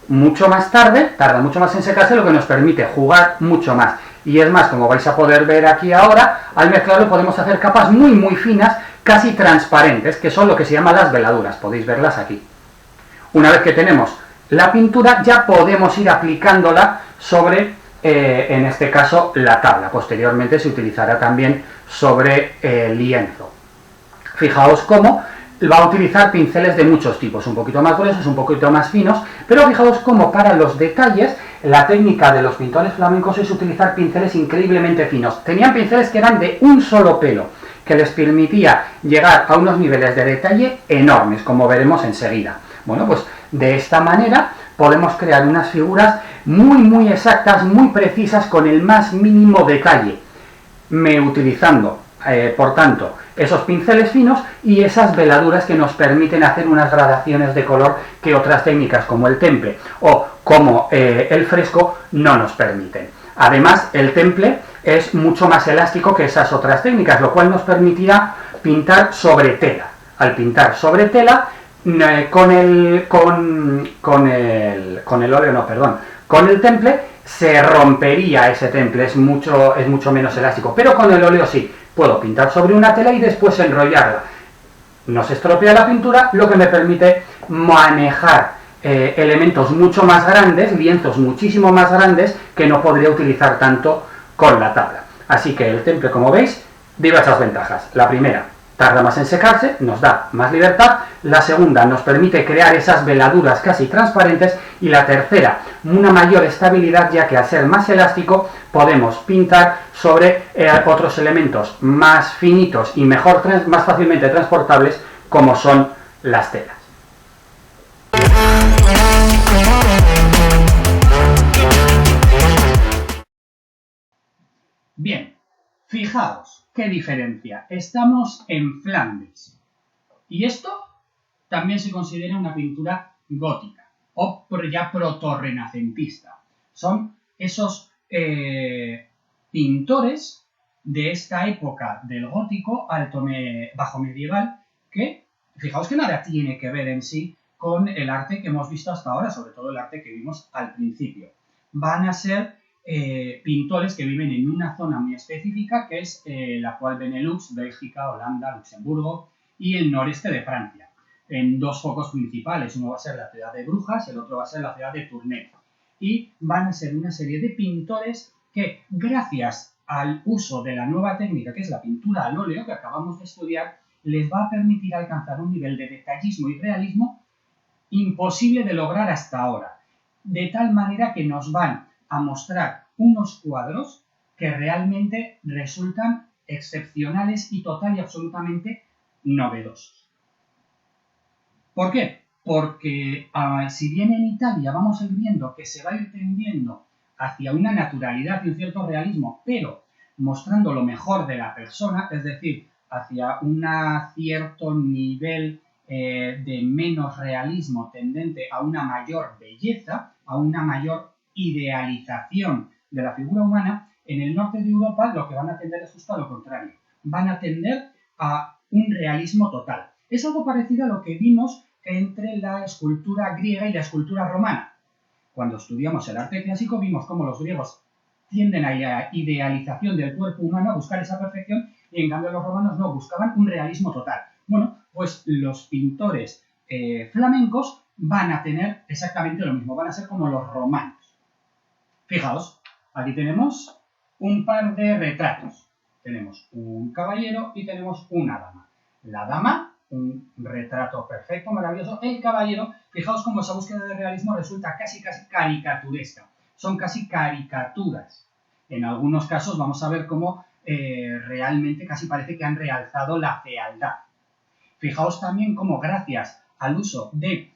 mucho más tarde, tarda mucho más en secarse, lo que nos permite jugar mucho más. Y es más, como vais a poder ver aquí ahora, al mezclarlo podemos hacer capas muy finas, casi transparentes, que son lo que se llama las veladuras. Podéis verlas aquí. Una vez que tenemos la pintura, ya podemos ir aplicándola sobre, en este caso, la tabla. Posteriormente se utilizará también sobre el lienzo. Fijaos cómo va a utilizar pinceles de muchos tipos, un poquito más gruesos, un poquito más finos, pero fijaos cómo para los detalles la técnica de los pintores flamencos es utilizar pinceles increíblemente finos. Tenían pinceles que eran de un solo pelo, que les permitía llegar a unos niveles de detalle enormes, como veremos enseguida. Bueno, pues de esta manera podemos crear unas figuras muy exactas, muy precisas, con el más mínimo detalle, utilizando, por tanto, esos pinceles finos y esas veladuras que nos permiten hacer unas gradaciones de color que otras técnicas como el temple o como el fresco no nos permiten. Además, el temple es mucho más elástico que esas otras técnicas, lo cual nos permitirá pintar sobre tela. Al pintar sobre tela, con el temple se rompería ese temple, es mucho menos elástico, pero con el óleo sí. Puedo pintar sobre una tela y después enrollarla. No se estropea la pintura, lo que me permite manejar elementos mucho más grandes, lienzos muchísimo más grandes, que no podría utilizar tanto con la tabla. Así que el temple, como veis, diversas ventajas. La primera, tarda más en secarse, nos da más libertad. La segunda, nos permite crear esas veladuras casi transparentes. Y la tercera, una mayor estabilidad, ya que al ser más elástico podemos pintar sobre otros elementos más finitos y más fácilmente transportables, como son las telas. Bien, fijaos qué diferencia. Estamos en Flandes. Y esto también se considera una pintura gótica o ya protorrenacentista. Son esos pintores de esta época del gótico bajo medieval, que fijaos que nada tiene que ver en sí con el arte que hemos visto hasta ahora, sobre todo el arte que vimos al principio. Van a ser pintores que viven en una zona muy específica, que es la actual Benelux, Bélgica, Holanda, Luxemburgo y el noreste de Francia, en dos focos principales. Uno va a ser la ciudad de Brujas, el otro va a ser la ciudad de Tournai. Y van a ser una serie de pintores que, gracias al uso de la nueva técnica, que es la pintura al óleo, que acabamos de estudiar, les va a permitir alcanzar un nivel de detallismo y realismo imposible de lograr hasta ahora. De tal manera que nos van a mostrar unos cuadros que realmente resultan excepcionales y total y absolutamente novedosos. ¿Por qué? Porque si bien en Italia vamos a ir viendo que se va a ir tendiendo hacia una naturalidad y un cierto realismo, pero mostrando lo mejor de la persona, es decir, hacia un cierto nivel de menos realismo tendente a una mayor belleza, a una mayor idealización de la figura humana, en el norte de Europa lo que van a tender es justo a lo contrario. Van a tender a un realismo total. Es algo parecido a lo que vimos entre la escultura griega y la escultura romana. Cuando estudiamos el arte clásico vimos cómo los griegos tienden a la idealización del cuerpo humano, a buscar esa perfección, y en cambio los romanos no, buscaban un realismo total. Bueno, pues los pintores flamencos van a tener exactamente lo mismo, van a ser como los romanos. Fijaos, aquí tenemos un par de retratos. Tenemos un caballero y tenemos una dama. La dama, un retrato perfecto, maravilloso. El caballero, fijaos cómo esa búsqueda de realismo resulta casi caricaturesca. Son casi caricaturas. En algunos casos vamos a ver cómo realmente casi parece que han realzado la fealdad. Fijaos también cómo gracias al uso de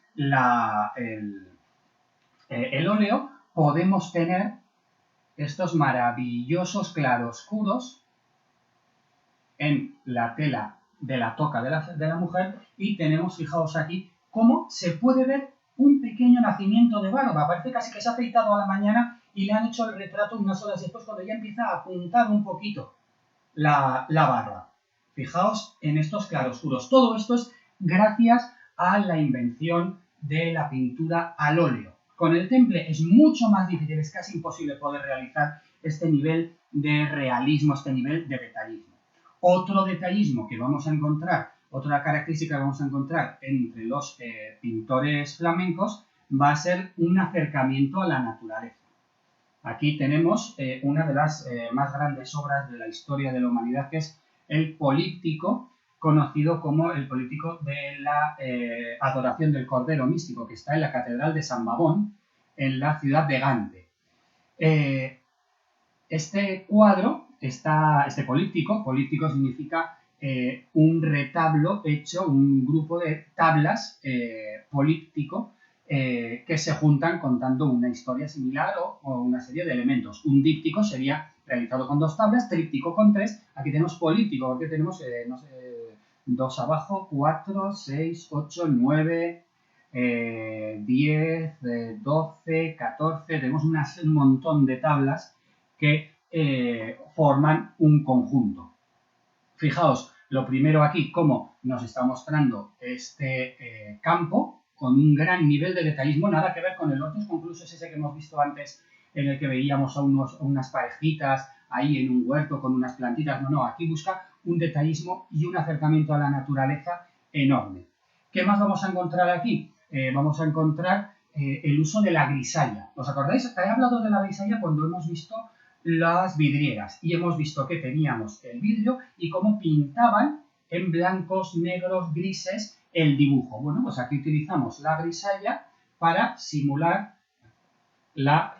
el óleo podemos tener estos maravillosos claroscuros en la tela de la toca de la mujer, y tenemos, fijaos aquí, cómo se puede ver un pequeño nacimiento de barba. Parece casi que se ha afeitado a la mañana y le han hecho el retrato unas horas después, cuando ya empieza a apuntar un poquito la barba. Fijaos en estos claroscuros. Todo esto es gracias a la invención de la pintura al óleo. Con el temple es mucho más difícil, es casi imposible poder realizar este nivel de realismo, este nivel de detallismo. Otro detallismo que vamos a encontrar, otra característica que vamos a encontrar entre los pintores flamencos, va a ser un acercamiento a la naturaleza. Aquí tenemos una de las más grandes obras de la historia de la humanidad, que es el Políptico, conocido como el Políptico de la Adoración del Cordero Místico, que está en la Catedral de San Babón, en la ciudad de Gante. Este cuadro, este políptico significa un retablo hecho, un grupo de tablas políptico, que se juntan contando una historia similar o una serie de elementos. Un díptico sería realizado con 2 tablas, tríptico con 3. Aquí tenemos políptico, porque tenemos, no sé, 2 abajo, 4, 6, 8, 9, 10, 12, 14. Tenemos un montón de tablas que forman un conjunto. Fijaos, lo primero aquí, cómo nos está mostrando este campo con un gran nivel de detallismo, nada que ver con el Hortus Conclusus ese que hemos visto antes, en el que veíamos a unas parejitas ahí en un huerto con unas plantitas. No, aquí busca un detallismo y un acercamiento a la naturaleza enorme. ¿Qué más vamos a encontrar aquí? Vamos a encontrar el uso de la grisalla. ¿Os acordáis? He hablado de la grisalla cuando hemos visto las vidrieras y hemos visto que teníamos el vidrio y cómo pintaban en blancos, negros, grises el dibujo. Bueno, pues aquí utilizamos la grisalla para simular la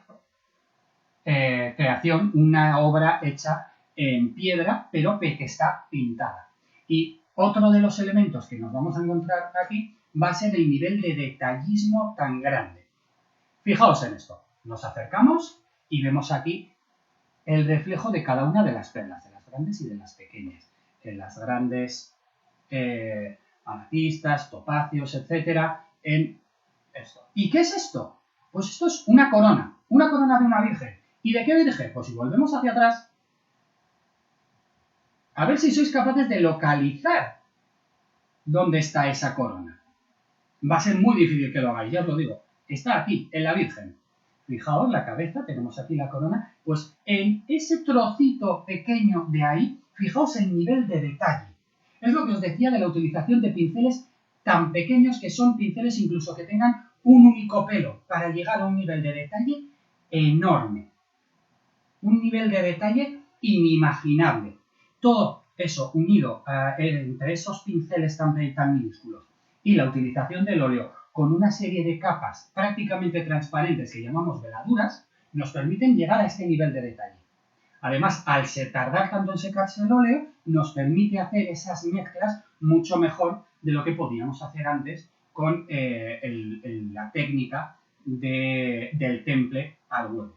creación, una obra hecha en piedra, pero que está pintada. Y otro de los elementos que nos vamos a encontrar aquí va a ser el nivel de detallismo tan grande. Fijaos en esto. Nos acercamos y vemos aquí el reflejo de cada una de las perlas, de las grandes y de las pequeñas. En las grandes amatistas, topacios, etcétera, en esto. ¿Y qué es esto? Pues esto es una corona de una virgen. ¿Y de qué virgen? Pues si volvemos hacia atrás, a ver si sois capaces de localizar dónde está esa corona. Va a ser muy difícil que lo hagáis, ya os lo digo. Está aquí, en la virgen. Fijaos la cabeza, tenemos aquí la corona, pues en ese trocito pequeño de ahí, fijaos el nivel de detalle. Es lo que os decía de la utilización de pinceles tan pequeños, que son pinceles incluso que tengan un único pelo, para llegar a un nivel de detalle enorme. Un nivel de detalle inimaginable. Todo eso unido entre esos pinceles tan minúsculos y la utilización del óleo con una serie de capas prácticamente transparentes que llamamos veladuras, nos permiten llegar a este nivel de detalle. Además, al tardar tanto en secarse el óleo, nos permite hacer esas mezclas mucho mejor de lo que podíamos hacer antes con la técnica del temple al huevo.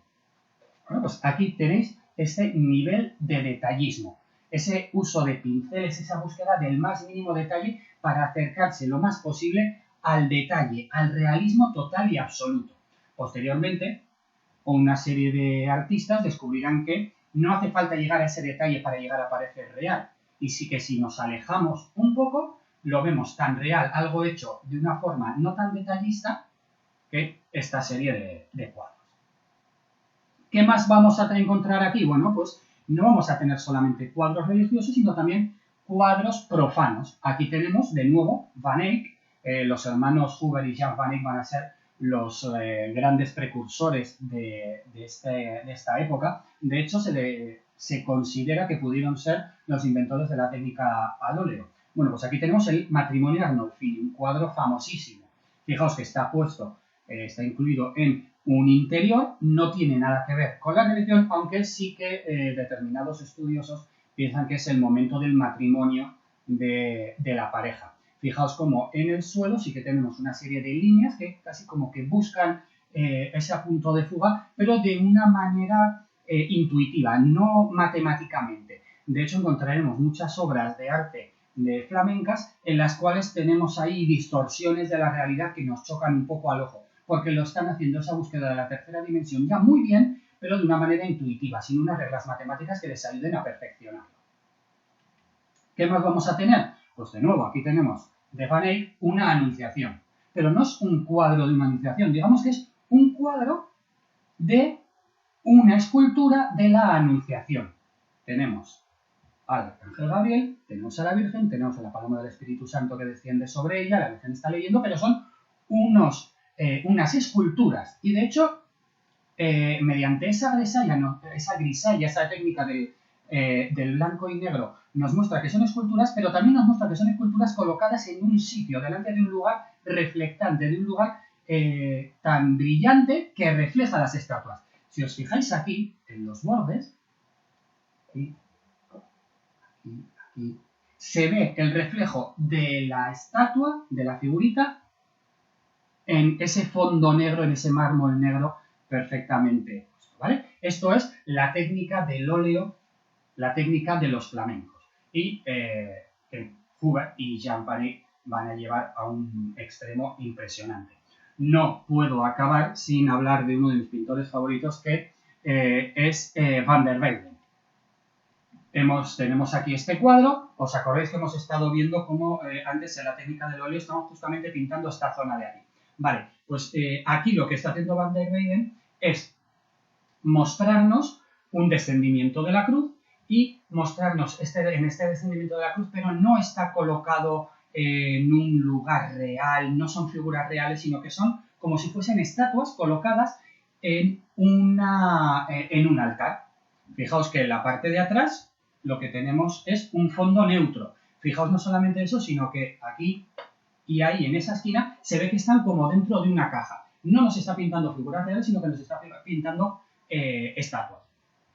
Bueno, pues aquí tenéis este nivel de detallismo, ese uso de pinceles, esa búsqueda del más mínimo detalle para acercarse lo más posible al detalle, al realismo total y absoluto. Posteriormente, una serie de artistas descubrirán que no hace falta llegar a ese detalle para llegar a parecer real. Y sí que si nos alejamos un poco, lo vemos tan real, algo hecho de una forma no tan detallista, que esta serie de cuadros. ¿Qué más vamos a encontrar aquí? Bueno, pues no vamos a tener solamente cuadros religiosos, sino también cuadros profanos. Aquí tenemos de nuevo Van Eyck. Los hermanos Huber y Jan Van Eyck van a ser los grandes precursores de esta época. De hecho, se considera que pudieron ser los inventores de la técnica al óleo. Bueno, pues aquí tenemos el Matrimonio Arnolfini, un cuadro famosísimo. Fijaos que está puesto, está incluido en un interior, no tiene nada que ver con la religión, aunque sí que determinados estudiosos piensan que es el momento del matrimonio de la pareja. Fijaos como en el suelo sí que tenemos una serie de líneas que casi como que buscan ese punto de fuga, pero de una manera intuitiva, no matemáticamente. De hecho, encontraremos muchas obras de arte de flamencas en las cuales tenemos ahí distorsiones de la realidad que nos chocan un poco al ojo, porque lo están haciendo esa búsqueda de la tercera dimensión ya muy bien, pero de una manera intuitiva, sin unas reglas matemáticas que les ayuden a perfeccionarlo. ¿Qué más vamos a tener? Pues de nuevo, aquí tenemos de Van Eyck una anunciación, pero no es un cuadro de una anunciación, digamos que es un cuadro de una escultura de la anunciación. Tenemos al ángel Gabriel, tenemos a la Virgen, tenemos a la paloma del Espíritu Santo que desciende sobre ella, la Virgen está leyendo, pero son unas esculturas. Y de hecho, mediante esa grisalla, esa técnica del blanco y negro, nos muestra que son esculturas, pero también nos muestra que son esculturas colocadas en un sitio, delante de un lugar reflectante, de un lugar tan brillante que refleja las estatuas. Si os fijáis aquí, en los bordes, aquí, se ve el reflejo de la estatua, de la figurita, en ese fondo negro, en ese mármol negro perfectamente puesto, ¿vale? Esto es la técnica del óleo, la técnica de los flamencos. Y Huber y Jan Van Eyck van a llevar a un extremo impresionante. No puedo acabar sin hablar de uno de mis pintores favoritos, que es Van der Weyden. Tenemos aquí este cuadro. Os acordáis que hemos estado viendo cómo antes en la técnica del óleo estamos justamente pintando esta zona de aquí. Vale, pues aquí lo que está haciendo Van der Weyden es mostrarnos un descendimiento de la cruz y mostrarnos en este descendimiento de la cruz, pero no está colocado en un lugar real, no son figuras reales, sino que son como si fuesen estatuas colocadas en un altar. Fijaos que en la parte de atrás lo que tenemos es un fondo neutro. Fijaos no solamente eso, sino que aquí y ahí en esa esquina se ve que están como dentro de una caja. No nos está pintando figuras reales, sino que nos está pintando estatuas.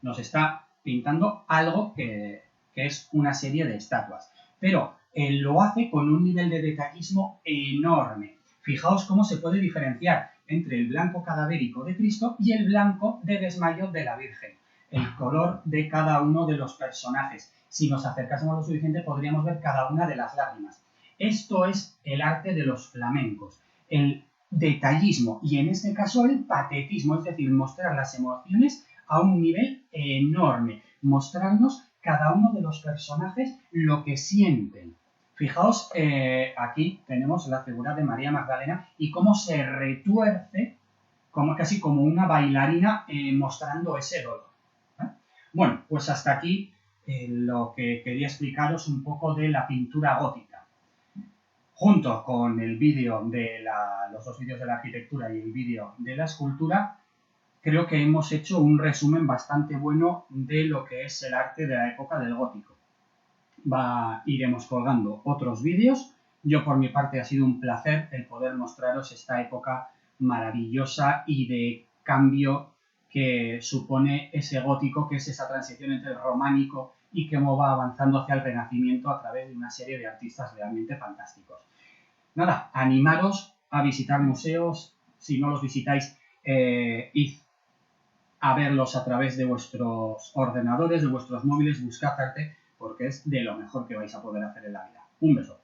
Nos está pintando algo que es una serie de estatuas. Pero lo hace con un nivel de detallismo enorme. Fijaos cómo se puede diferenciar entre el blanco cadavérico de Cristo y el blanco de desmayo de la Virgen. El color de cada uno de los personajes. Si nos acercásemos lo suficiente, podríamos ver cada una de las lágrimas. Esto es el arte de los flamencos, el detallismo y en este caso el patetismo, es decir, mostrar las emociones a un nivel enorme, mostrarnos cada uno de los personajes lo que sienten. Fijaos, aquí tenemos la figura de María Magdalena y cómo se retuerce, casi como una bailarina mostrando ese dolor. Bueno, pues hasta aquí lo que quería explicaros un poco de la pintura gótica. Junto con el vídeo de los dos vídeos de la arquitectura y el vídeo de la escultura, creo que hemos hecho un resumen bastante bueno de lo que es el arte de la época del gótico. Iremos colgando otros vídeos. Yo por mi parte ha sido un placer el poder mostraros esta época maravillosa y de cambio que supone ese gótico, que es esa transición entre el románico y cómo va avanzando hacia el renacimiento a través de una serie de artistas realmente fantásticos. nada, animaros a visitar museos. Si no los visitáis, id a verlos a través de vuestros ordenadores, de vuestros móviles, buscad arte, porque es de lo mejor que vais a poder hacer en la vida. Un beso.